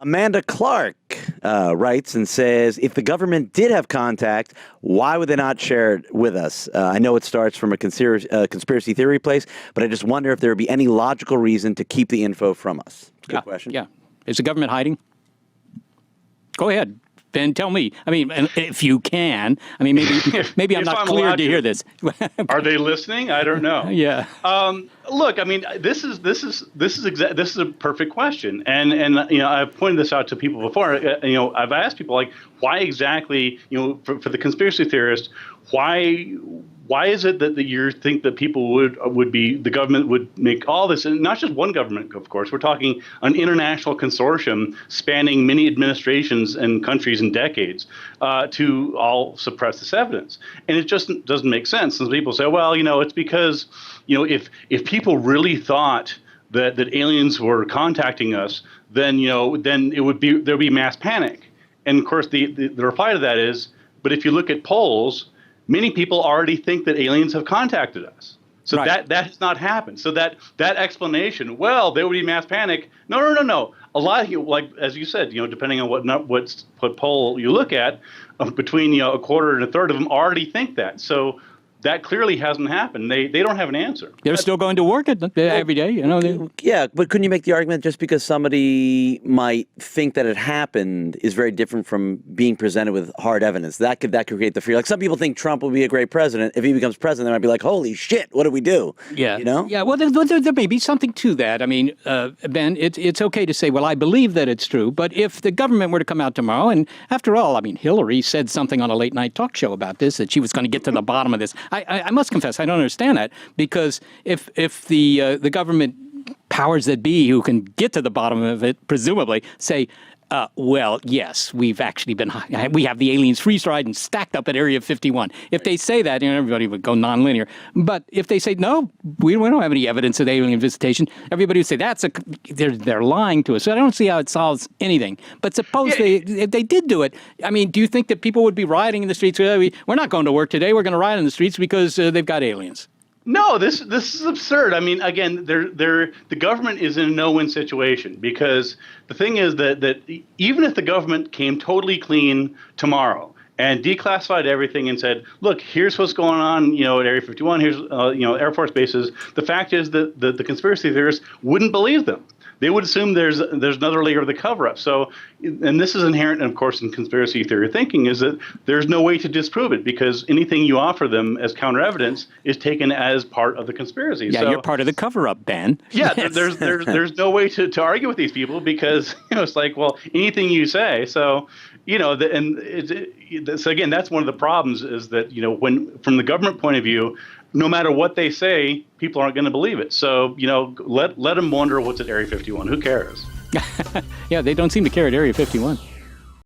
Amanda Clark writes and says, if the government did have contact, why would they not share it with us? I know it starts from a conspiracy theory place, but I just wonder if there would be any logical reason to keep the info from us. Good question. Yeah. Is the government hiding? Go ahead, Ben, tell me. I mean, if you can. I mean, maybe I'm not clear to hear this. Are they listening? I don't know. Yeah. Look, I mean, this is a perfect question, and you know, I've pointed this out to people before. You know, I've asked people like, why exactly? You know, for the conspiracy theorist, why is it that you think that people the government would make all this, and not just one government, of course. We're talking an international consortium spanning many administrations and countries and decades to all suppress this evidence. And it just doesn't make sense. And people say, well, you know, it's because, you know, if people really thought that aliens were contacting us, then, you know, then there'd be mass panic. And of course, the reply to that is, but if you look at polls, many people already think that aliens have contacted us. So right. that has not happened. So that explanation, well, there would be mass panic. No. A lot of you, like as you said, you know, depending on what poll you look at, between, you know, a quarter and a third of them already think that. So that clearly hasn't happened. They don't have an answer. They're still going to work every day, you know. Yeah, but couldn't you make the argument just because somebody might think that it happened is very different from being presented with hard evidence? That could create the fear. Like some people think Trump will be a great president. If he becomes president, they might be like, holy shit, what do we do? Yeah. You know? Yeah, well, there may be something to that. I mean, Ben, it's okay to say, well, I believe that it's true, but if the government were to come out tomorrow, and after all, I mean, Hillary said something on a late night talk show about this, that she was going to get to the bottom of this. I must confess, I don't understand that, because if the government powers that be who can get to the bottom of it, presumably, say, well, yes, we have the aliens freeze-dried and stacked up at Area 51. If they say that, you know, everybody would go nonlinear. But if they say, no, we don't have any evidence of alien visitation, everybody would say, they're lying to us. So I don't see how it solves anything. But suppose if they did do it, I mean, do you think that people would be rioting in the streets? We're not going to work today. We're going to riot in the streets because they've got aliens. No, this is absurd. I mean, again, the government is in a no-win situation, because the thing is that even if the government came totally clean tomorrow and declassified everything and said, look, here's what's going on, you know, at Area 51, here's you know, Air Force bases, the fact is that the conspiracy theorists wouldn't believe them. They would assume there's another layer of the cover-up. So, and this is inherent, of course, in conspiracy theory thinking, is that there's no way to disprove it, because anything you offer them as counter evidence is taken as part of the conspiracy. Yeah, so, you're part of the cover-up, Ben. Yeah, there's no way to argue with these people, because, you know, it's like, well, anything you say. So, you know, so again, that's one of the problems, is that, you know, when from the government point of view, no matter what they say, people aren't going to believe it. So, you know, let them wonder what's at Area 51. Who cares? Yeah, they don't seem to care at Area 51.